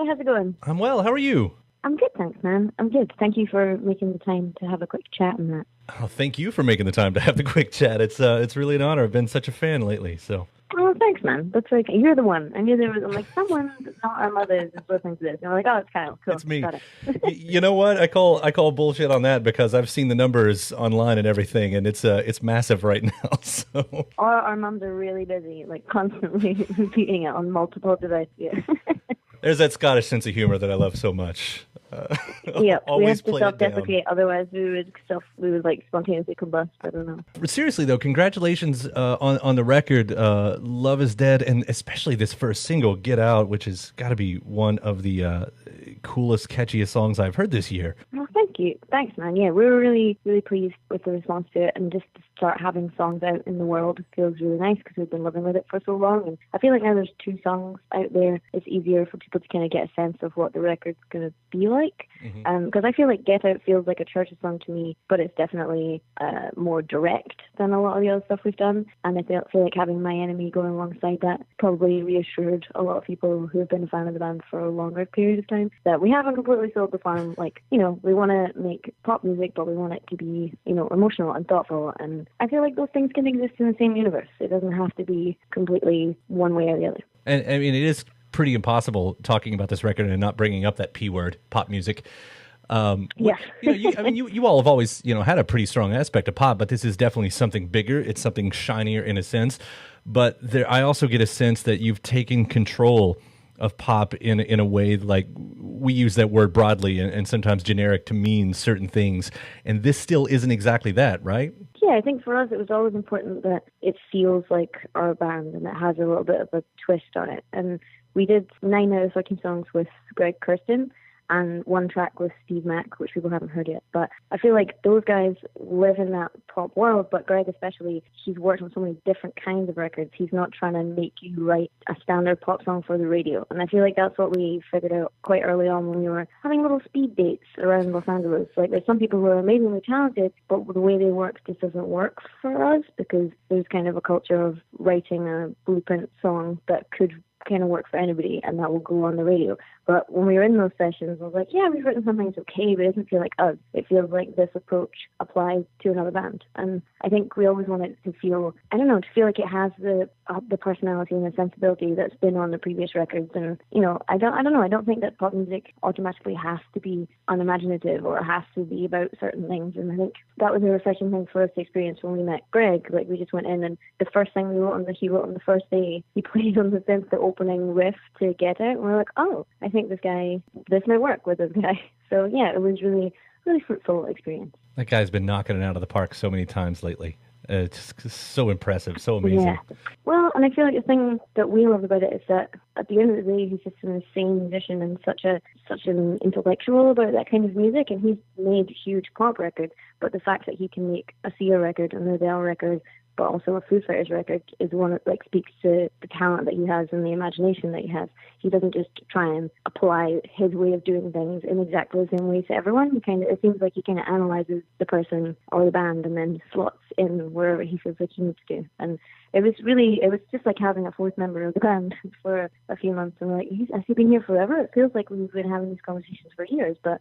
Hi, how's it going? I'm well. How are you? I'm good, thanks, man. I'm good. Thank you for making the time to have a quick chat on that. Oh, thank you for making the time to have the quick chat. It's really an honor. I've been such a fan lately. So Oh, thanks, man. That's like, you're the one. I knew there was, I'm like, someone that's not our mothers is listening to this. And I'm like, oh, it's Kyle. Cool. it's me. Got it. You know what? I call bullshit on that because I've seen the numbers online and everything, and it's massive right now. So Our mums are really busy, like constantly repeating it on multiple devices. there's that Scottish sense of humor that I love so much. Yeah, we Always have to play it down. self-deprecate, otherwise we would like spontaneously combust. I don't know. But seriously though, congratulations on the record, "Love Is Dead," and especially this first single, "Get Out," which has got to be one of the coolest, catchiest songs I've heard this year. Well, thank you. Thanks, man. Yeah, we were really, really pleased with the response to it, and just to start having songs out in the world feels really nice because we've been living with it for so long. And I feel like now there's 2 songs out there, it's easier for people to kind of get a sense of what the record's going to be like. Because I feel like "Get Out" feels like a church's song to me, but it's definitely more direct than a lot of the other stuff we've done. And I feel like having "My Enemy" going alongside that probably reassured a lot of people who have been a fan of the band for a longer period of time that we haven't completely sold the farm. Like, we want to make pop music, but we want it to be, emotional and thoughtful. And I feel like those things can exist in the same universe. It doesn't have to be completely one way or the other. And I mean, it is pretty impossible talking about this record and not bringing up that P word, pop music. Yeah. You all have always, had a pretty strong aspect of pop, but this is definitely something bigger. It's something shinier in a sense. But I also get a sense that you've taken control of pop in a way, like we use that word broadly and sometimes generic to mean certain things. And this still isn't exactly that, right? Yeah, I think for us it was always important that it feels like our band and it has a little bit of a twist on it. And we did 9 out of 13 songs with Greg Kirsten and 1 track with Steve Mack, which people haven't heard yet. But I feel like those guys live in that pop world, but Greg especially, he's worked on so many different kinds of records. He's not trying to make you write a standard pop song for the radio. And I feel like that's what we figured out quite early on when we were having little speed dates around Los Angeles. Like, there's some people who are amazingly talented, but the way they work just doesn't work for us because there's kind of a culture of writing a blueprint song that could kind of work for anybody and that will go on the radio. But when we were in those sessions, I was like, yeah, we've written something that's okay, but it doesn't feel like us. It feels like this approach applies to another band. And I think we always want it to feel, to feel like it has the personality and the sensibility that's been on the previous records. And, I don't know. I don't think that pop music automatically has to be unimaginative or has to be about certain things. And I think that was a refreshing thing for us to experience when we met Greg. Like, we just went in and the first thing he wrote on the first day, he played on the synth the opening riff to "Get Out." And we're like, oh, I think this might work with this guy. So yeah, it was really, really fruitful experience. That guy's been knocking it out of the park so many times lately. It's just so impressive, so amazing. Yeah. Well, and I feel like the thing that we love about it is that at the end of the day, he's just an insane musician and such an intellectual about that kind of music, and he's made huge pop records. But the fact that he can make a Sia record, an Adele record, but also a Foo Fighters record is one that speaks to the talent that he has and the imagination that he has. He doesn't just try and apply his way of doing things in exactly the same way to everyone. It seems like he kind of analyzes the person or the band and then slots in wherever he feels like he needs to. And it was just like having a 4th member of the band for a few months. And we're like, has he been here forever? It feels like we've been having these conversations for years. But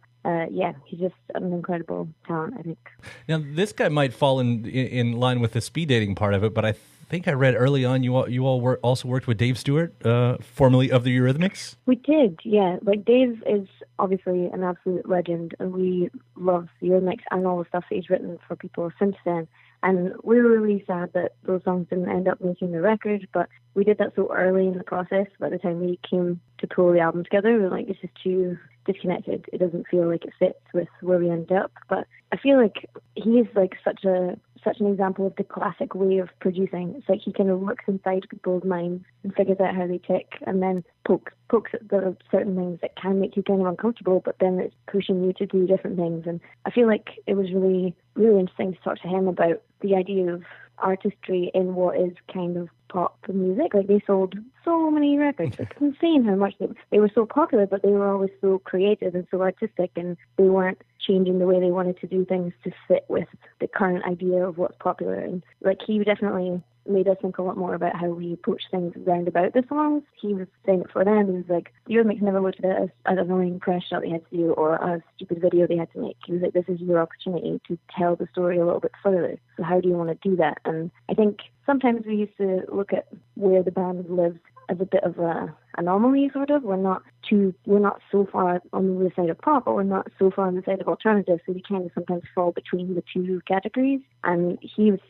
yeah, he's just an incredible talent, I think. Now, this guy might fall in line with the speed dating part of it, but I think I read early on you all also worked with Dave Stewart, formerly of the Eurythmics. We did, yeah. Like, Dave is obviously an absolute legend, and we love the Eurythmics and all the stuff that he's written for people since then. And we were really sad that those songs didn't end up making the record, but we did that so early in the process. By the time we came to pull the album together, we were like, this is too disconnected. It doesn't feel like it fits with where we ended up. But I feel like he is like such an example of the classic way of producing. It's like he kind of looks inside people's minds and figures out how they tick, and then pokes at the certain things that can make you kind of uncomfortable, but then it's pushing you to do different things. And I feel like it was really, really interesting to talk to him about the idea of artistry in what is kind of pop music. Like, they sold so many records. It's insane how much they were so popular, but they were always so creative and so artistic, and they weren't changing the way they wanted to do things to fit with the current idea of what's popular. And like, he definitely made us think a lot more about how we approach things round about the songs. He was saying it for them. He was like, the Eurythmics never looked at it as an annoying press shot they had to do or a stupid video they had to make. He was like, this is your opportunity to tell the story a little bit further. So how do you want to do that? And I think sometimes we used to look at where the band lives as a bit of a anomaly, sort of. We're not so far on the side of pop, but we're not so far on the side of alternative, so we kind of sometimes fall between the two categories. And he was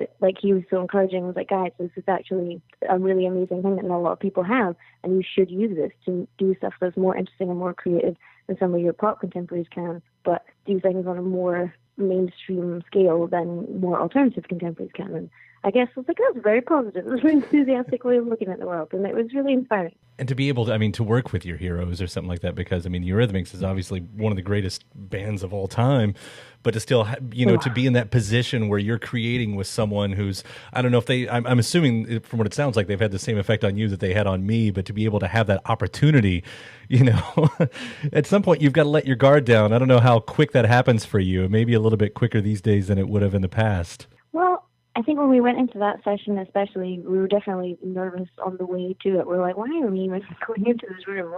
so encouraging. He was like, guys, this is actually a really amazing thing that not a lot of people have, and you should use this to do stuff that's more interesting and more creative than some of your pop contemporaries can, but do things on a more mainstream scale than more alternative contemporaries can. And I guess I was like, that's very positive. It was an enthusiastic way of looking at the world, and it was really inspiring. And to be able to, to work with your heroes or something like that, because, Eurythmics is obviously one of the greatest bands of all time, but to still, to be in that position where you're creating with someone who's, I don't know if I'm assuming from what it sounds like, they've had the same effect on you that they had on me, but to be able to have that opportunity, at some point you've got to let your guard down. I don't know how quick that happens for you. Maybe a little bit quicker these days than it would have in the past. Well, I think when we went into that session especially, we were definitely nervous on the way to it. We're like, why are we even going into this room?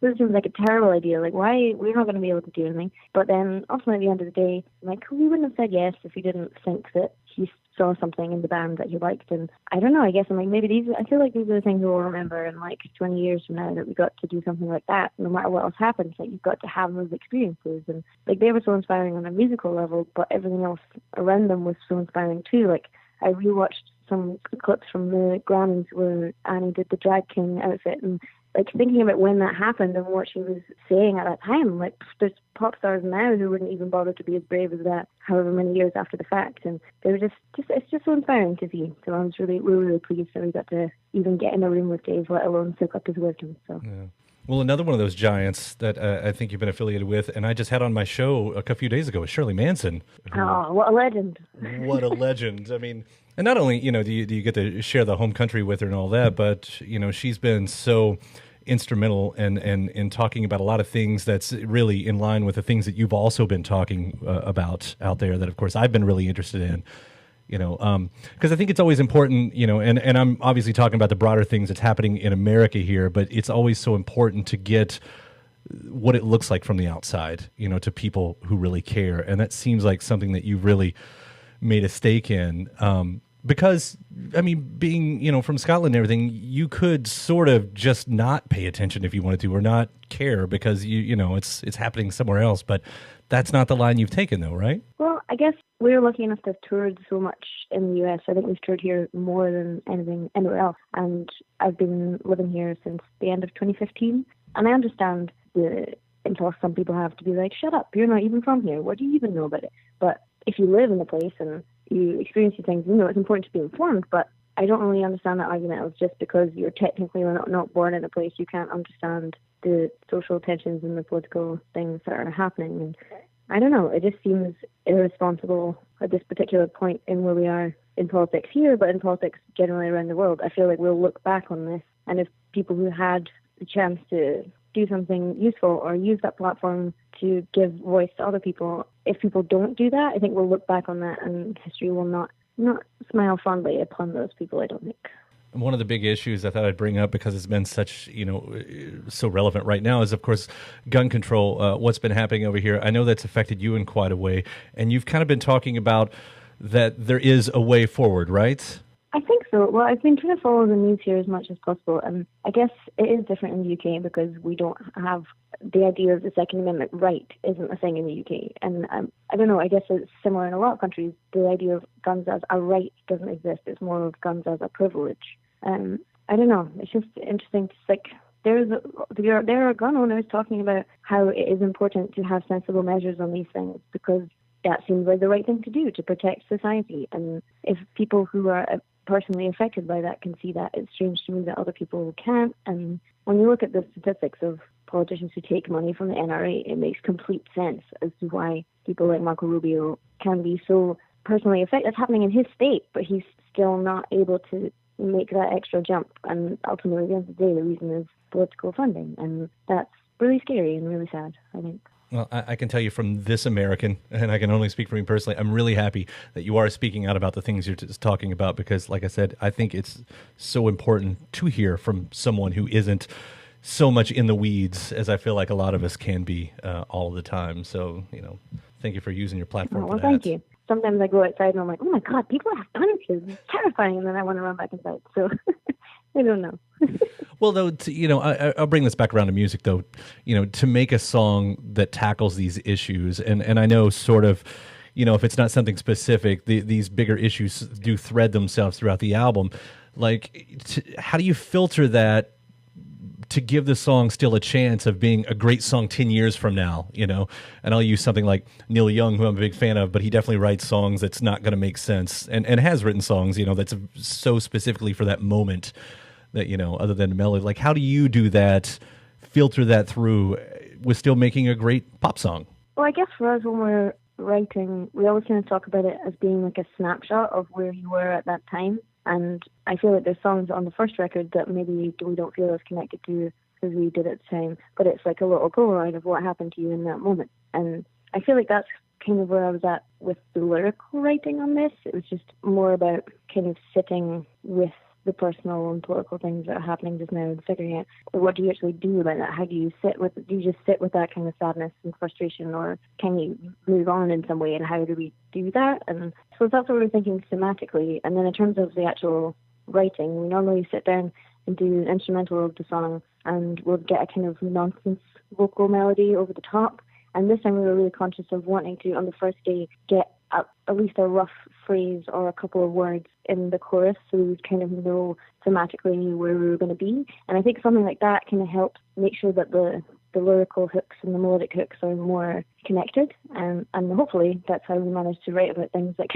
This seems like a terrible idea. Like, why? We're not going to be able to do anything. But then, ultimately, at the end of the day, we wouldn't have said yes if we didn't think that he saw something in the band that he liked. And I don't know, I guess I feel like these are the things we'll remember in 20 years from now, that we got to do something like that. No matter what else happens, you've got to have those experiences. And they were so inspiring on a musical level, but everything else around them was so inspiring too. I rewatched some clips from the Grammys where Annie did the Drag King outfit, and thinking about when that happened and what she was saying at that time. There's pop stars now who wouldn't even bother to be as brave as that, however many years after the fact. And they were it's just so inspiring to see. So we were really pleased that we got to even get in a room with Dave, let alone soak up his wisdom. So. Yeah. Well, another one of those giants that I think you've been affiliated with, and I just had on my show a few days ago, is Shirley Manson. Oh, what a legend. What a legend. And not only, do you get to share the home country with her and all that, but, she's been so instrumental in talking about a lot of things that's really in line with the things that you've also been talking about out there that, of course, I've been really interested in. Because I think it's always important, and I'm obviously talking about the broader things that's happening in America here, but it's always so important to get what it looks like from the outside, to people who really care. And that seems like something that you've really made a stake in. Because, being, from Scotland and everything, you could sort of just not pay attention if you wanted to, or not care because, it's happening somewhere else. But that's not the line you've taken, though, right? Well, I guess we're lucky enough to have toured so much in the US. I think we've toured here more than anything anywhere else. And I've been living here since the end of 2015. And I understand the impulse some people have to be like, shut up, you're not even from here. What do you even know about it? But if you live in the place and you experience these things, it's important to be informed. But I don't really understand that argument of just because you're technically not born in a place, you can't understand the social tensions and the political things that are happening. And I don't know, it just seems irresponsible at this particular point in where we are in politics here, but in politics generally around the world. I feel like we'll look back on this, and if people who had the chance to do something useful or use that platform to give voice to other people, if people don't do that, I think we'll look back on that and history will not smile fondly upon those people, I don't think. One of the big issues I thought I'd bring up, because it's been such, so relevant right now, is, of course, gun control, what's been happening over here. I know that's affected you in quite a way, and you've kind of been talking about that there is a way forward, right? I think so. Well, I've been trying to follow the news here as much as possible, and I guess it is different in the UK because we don't have the idea of the Second Amendment right isn't a thing in the UK. And I don't know, I guess it's similar in a lot of countries. The idea of guns as a right doesn't exist. It's more of guns as a privilege. I don't know. It's just interesting. There are gun owners talking about how it is important to have sensible measures on these things because that seems like the right thing to do to protect society. And if people who are personally affected by that can see that, it's strange to me that other people can't. And when you look at the statistics of politicians who take money from the NRA, it makes complete sense as to why people like Marco Rubio can be so personally affected. It's happening in his state, but he's still not able to make that extra jump. And ultimately, at the end of the day, the reason is political funding. And that's really scary and really sad, I think. Well, I can tell you from this American, and I can only speak for me personally, I'm really happy that you are speaking out about the things you're just talking about because, like I said, I think it's so important to hear from someone who isn't so much in the weeds as I feel like a lot of us can be all the time. So, thank you for using your platform for that. Thank you. Sometimes I go outside and I'm like, oh my God, people have bunches. It's terrifying. And then I want to run back inside. So I don't know. Well, though, I'll bring this back around to music, though, to make a song that tackles these issues. And I know sort of, if it's not something specific, these bigger issues do thread themselves throughout the album. Like, how do you filter that to give the song still a chance of being a great song 10 years from now, And I'll use something like Neil Young, who I'm a big fan of, but he definitely writes songs that's not going to make sense and has written songs, that's so specifically for that moment that, other than melody. Like, how do you do that, filter that through with still making a great pop song? Well, I guess for us when we're writing, we always kind of talk about it as being like a snapshot of where you were at that time. And I feel like there's songs on the first record that maybe we don't feel as connected to as we did at the time, but it's like a little go-around of what happened to you in that moment. And I feel like that's kind of where I was at with the lyrical writing on this. It was just more about kind of sitting with the personal and political things that are happening just now and figuring out what do you actually do about that? How do you sit with it? Do you just sit with that kind of sadness and frustration, or can you move on in some way, and how do we do that? And so that's what we're thinking thematically. And then in terms of the actual writing, we normally sit down and do an instrumental of the song, and we'll get a kind of nonsense vocal melody over the top. And this time we were really conscious of wanting to, on the first day, get at least a rough phrase or a couple of words in the chorus so we would kind of know thematically where we were going to be. And I think something like that kind of helps make sure that the lyrical hooks and the melodic hooks are more connected. And hopefully that's how we managed to write about things that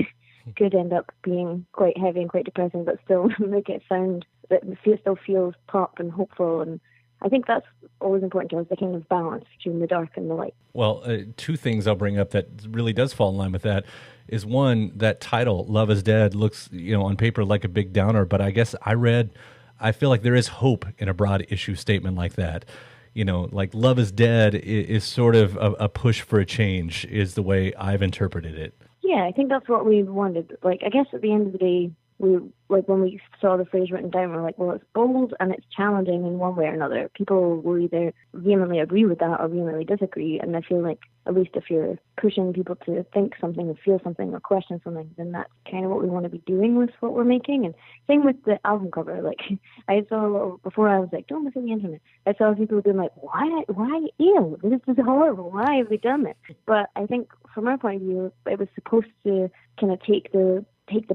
could end up being quite heavy and quite depressing, but still make it sound that it still feels pop and hopeful. And I think that's always important to us, the kind of balance between the dark and the light. Well, two things I'll bring up that really does fall in line with that is, one, that title, Love is Dead, looks, on paper like a big downer, but I guess I feel like there is hope in a broad issue statement like that. Like Love is Dead is sort of a push for a change is the way I've interpreted it. Yeah, I think that's what we wanted. Like, I guess at the end of the day, when we saw the phrase written down, we're like, well, it's bold and it's challenging in one way or another. People will either vehemently agree with that or vehemently disagree. And I feel like at least if you're pushing people to think something or feel something or question something, then that's kind of what we want to be doing with what we're making. And same with the album cover. Like, I saw before I was like, don't look at the internet. I saw people being like, why, ew, this is horrible. Why have they done it? But I think from our point of view, it was supposed to kind of take the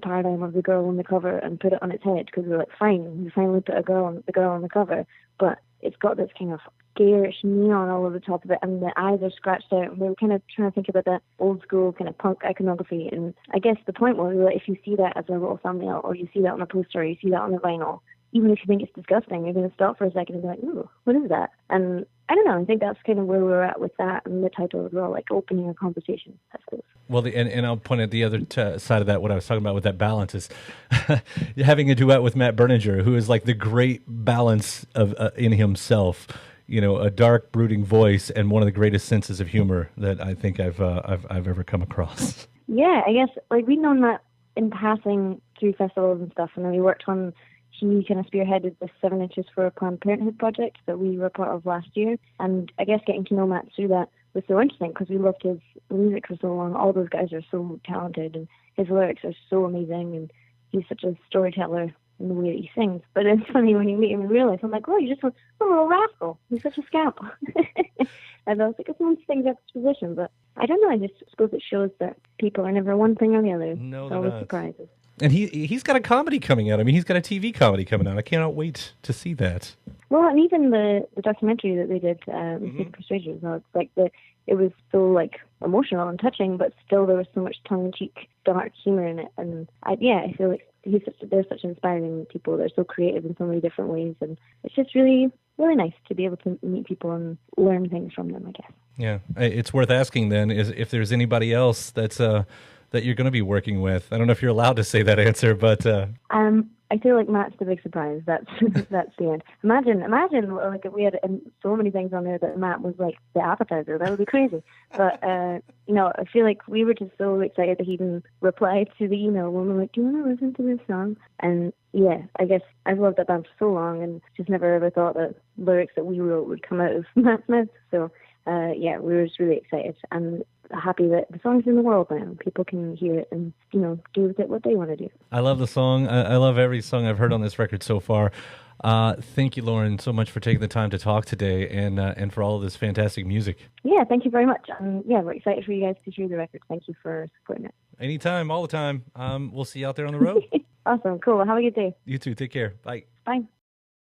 paradigm of the girl on the cover and put it on its head, because we're like, fine, we finally put the girl on the cover, but it's got this kind of garish neon all over the top of it, and the eyes are scratched out, and we were kind of trying to think about that old school kind of punk iconography. And I guess the point was that if you see that as a little thumbnail, or you see that on a poster, or you see that on a vinyl, even if you think it's disgusting, you're going to stop for a second and be like, ooh, what is that? And I don't know, I think that's kind of where we're at with that, and the title as well, like opening a conversation, I suppose. Well, and I'll point at the other side of that, what I was talking about with that balance is having a duet with Matt Berninger, who is like the great balance of in himself, a dark, brooding voice and one of the greatest senses of humor that I think I've ever come across. Yeah, I guess like we'd known Matt in passing through festivals and stuff, and then we worked on. He kind of spearheaded the 7 Inches for a Planned Parenthood project that we were part of last year. And I guess getting to know Matt through that was so interesting because we loved his music for so long. All those guys are so talented and his lyrics are so amazing, and he's such a storyteller in the way that he sings. But it's funny when you meet him in real life, I'm like, oh, you're just a little rascal. He's such a scamp. And I was like, it's one thing that's position, but I don't know. I just suppose it shows that people are never one thing or the other. No, it's always surprises. And he's got a comedy coming out. I mean, he's got a TV comedy coming out. I cannot wait to see that. Well, and even the documentary that they did, for Strangers, it's like it was so like emotional and touching, but still there was so much tongue-in-cheek, dark humor in it. And I feel like they're such inspiring people. They're so creative in so many different ways, and it's just really, really nice to be able to meet people and learn things from them, I guess. Yeah, it's worth asking then is if there's anybody else that's that you're going to be working with? I don't know if you're allowed to say that answer, but I feel like Matt's the big surprise. That's that's the end. Imagine like if we had so many things on there that Matt was like the appetizer. That would be crazy. But I feel like we were just so excited that he didn't reply to the email when we were like, "Do you want to listen to this song?" And yeah, I guess I've loved that band for so long and just never ever thought that lyrics that we wrote would come out of Matt's mouth. So we were just really excited and happy that the song's in the world now. People can hear it and, do with it what they want to do. I love the song. I love every song I've heard on this record so far. Thank you, Lauren, so much for taking the time to talk today and for all of this fantastic music. Yeah, thank you very much. We're excited for you guys to hear the record. Thank you for supporting it. Anytime, all the time. We'll see you out there on the road. Awesome. Cool. Well, have a good day. You too. Take care. Bye. Bye.